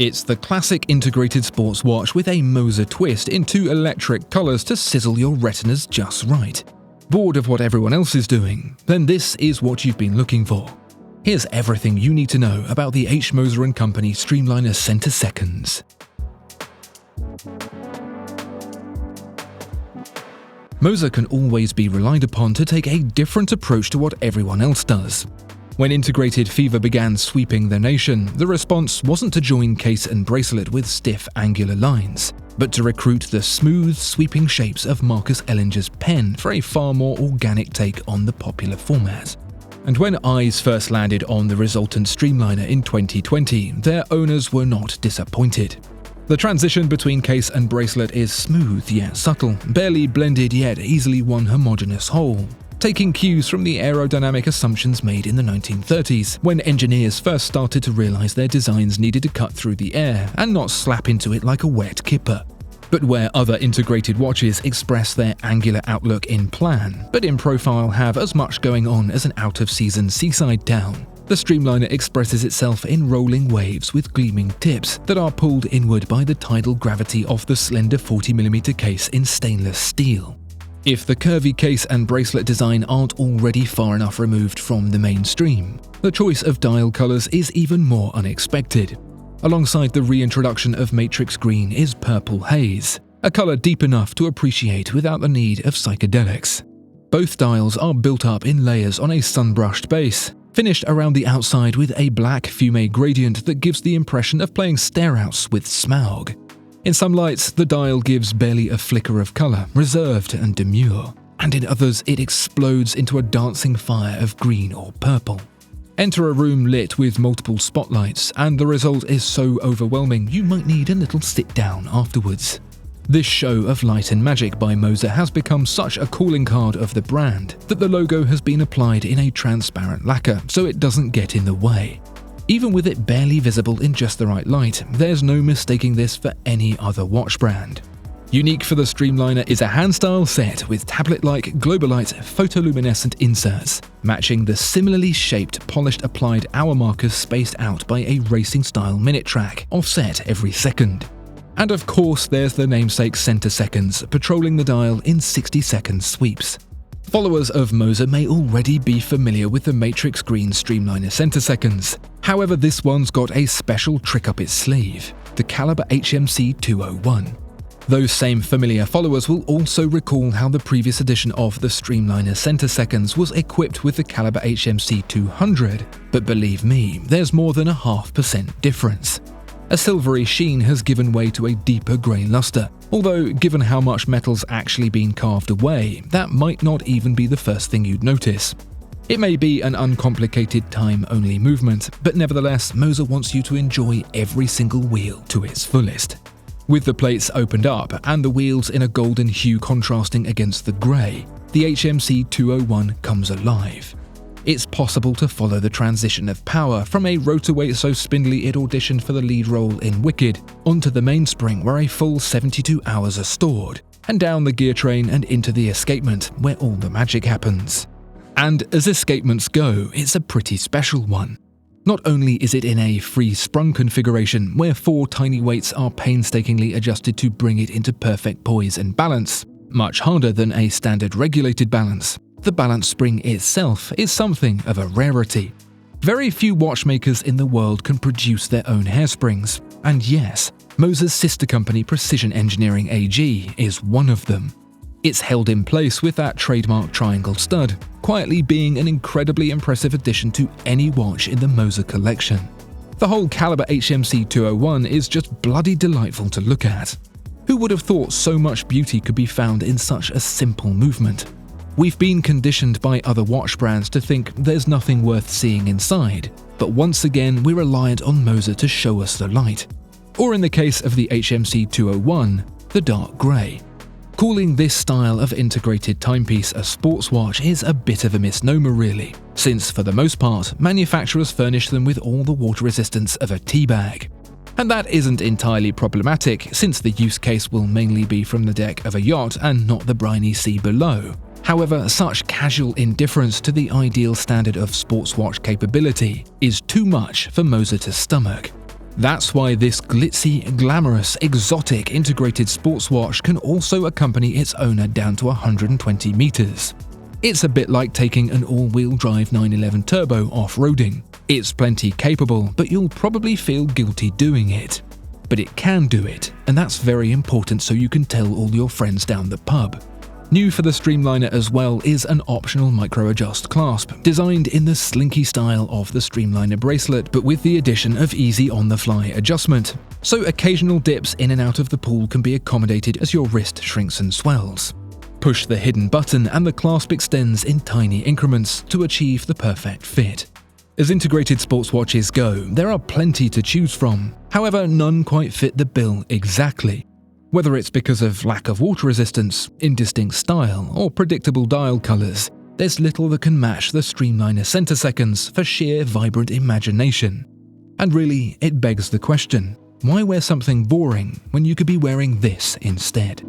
It's the classic integrated sports watch with a Moser twist in 2 electric colours to sizzle your retinas just right. Bored of what everyone else is doing? Then this is what you've been looking for. Here's everything you need to know about the H. Moser & Company Streamliner Centre Seconds. Moser can always be relied upon to take a different approach to what everyone else does. When integrated fever began sweeping the nation, the response wasn't to join case and bracelet with stiff angular lines, but to recruit the smooth, sweeping shapes of Marcus Ellinger's pen for a far more organic take on the popular format. And when eyes first landed on the resultant Streamliner in 2020, their owners were not disappointed. The transition between case and bracelet is smooth yet subtle, barely blended yet easily one homogeneous whole, taking cues from the aerodynamic assumptions made in the 1930s, when engineers first started to realize their designs needed to cut through the air and not slap into it like a wet kipper. But where other integrated watches express their angular outlook in plan, but in profile have as much going on as an out-of-season seaside town, the Streamliner expresses itself in rolling waves with gleaming tips that are pulled inward by the tidal gravity of the slender 40mm case in stainless steel. If the curvy case and bracelet design aren't already far enough removed from the mainstream, the choice of dial colors is even more unexpected. Alongside the reintroduction of matrix green is purple haze, a color deep enough to appreciate without the need of psychedelics. Both dials are built up in layers on a sunbrushed base, finished around the outside with a black fumé gradient that gives the impression of playing stare-outs with Smaug. In some lights, the dial gives barely a flicker of color, reserved and demure, and in others it explodes into a dancing fire of green or purple. Enter a room lit with multiple spotlights, and the result is so overwhelming you might need a little sit-down afterwards. This show of light and magic by Moser has become such a calling card of the brand that the logo has been applied in a transparent lacquer so it doesn't get in the way. Even with it barely visible in just the right light, there's no mistaking this for any other watch brand. Unique for the Streamliner is a hand-style set with tablet-like Globalite photoluminescent inserts, matching the similarly shaped polished applied hour markers spaced out by a racing-style minute track, offset every second. And of course there's the namesake Centre Seconds, patrolling the dial in 60-second sweeps. Followers of Moser may already be familiar with the matrix green Streamliner Centre Seconds. However, this one's got a special trick up its sleeve, the Calibre HMC 201. Those same familiar followers will also recall how the previous edition of the Streamliner Centre Seconds was equipped with the Calibre HMC 200, but believe me, there's more than a 0.5% difference. A silvery sheen has given way to a deeper grey luster, although given how much metal's actually been carved away, that might not even be the first thing you'd notice. It may be an uncomplicated time-only movement, but nevertheless, Moser wants you to enjoy every single wheel to its fullest. With the plates opened up and the wheels in a golden hue contrasting against the grey, the HMC 201 comes alive. It's possible to follow the transition of power from a rotor weight so spindly it auditioned for the lead role in Wicked, onto the mainspring where a full 72 hours are stored, and down the gear train and into the escapement where all the magic happens. And as escapements go, it's a pretty special one. Not only is it in a free-sprung configuration where 4 tiny weights are painstakingly adjusted to bring it into perfect poise and balance, much harder than a standard regulated balance, the balance spring itself is something of a rarity. Very few watchmakers in the world can produce their own hairsprings, and yes, Moser's sister company Precision Engineering AG is one of them. It's held in place with that trademark triangle stud, quietly being an incredibly impressive addition to any watch in the Moser collection. The whole Calibre HMC 201 is just bloody delightful to look at. Who would have thought so much beauty could be found in such a simple movement? We've been conditioned by other watch brands to think there's nothing worth seeing inside, but once again we're reliant on Moser to show us the light. Or in the case of the HMC 201, the dark grey. Calling this style of integrated timepiece a sports watch is a bit of a misnomer really, since for the most part, manufacturers furnish them with all the water resistance of a tea bag. And that isn't entirely problematic, since the use case will mainly be from the deck of a yacht and not the briny sea below. However, such casual indifference to the ideal standard of sports watch capability is too much for Moser to stomach. That's why this glitzy, glamorous, exotic integrated sports watch can also accompany its owner down to 120 meters. It's a bit like taking an all-wheel drive 911 Turbo off-roading. It's plenty capable, but you'll probably feel guilty doing it. But it can do it, and that's very important so you can tell all your friends down the pub. New for the Streamliner as well is an optional micro-adjust clasp, designed in the slinky style of the Streamliner bracelet, but with the addition of easy on-the-fly adjustment. So occasional dips in and out of the pool can be accommodated as your wrist shrinks and swells. Push the hidden button and the clasp extends in tiny increments to achieve the perfect fit. As integrated sports watches go, there are plenty to choose from. However, none quite fit the bill exactly. Whether it's because of lack of water resistance, indistinct style, or predictable dial colors, there's little that can match the Streamliner Centre Seconds for sheer vibrant imagination. And really, it begs the question, why wear something boring when you could be wearing this instead?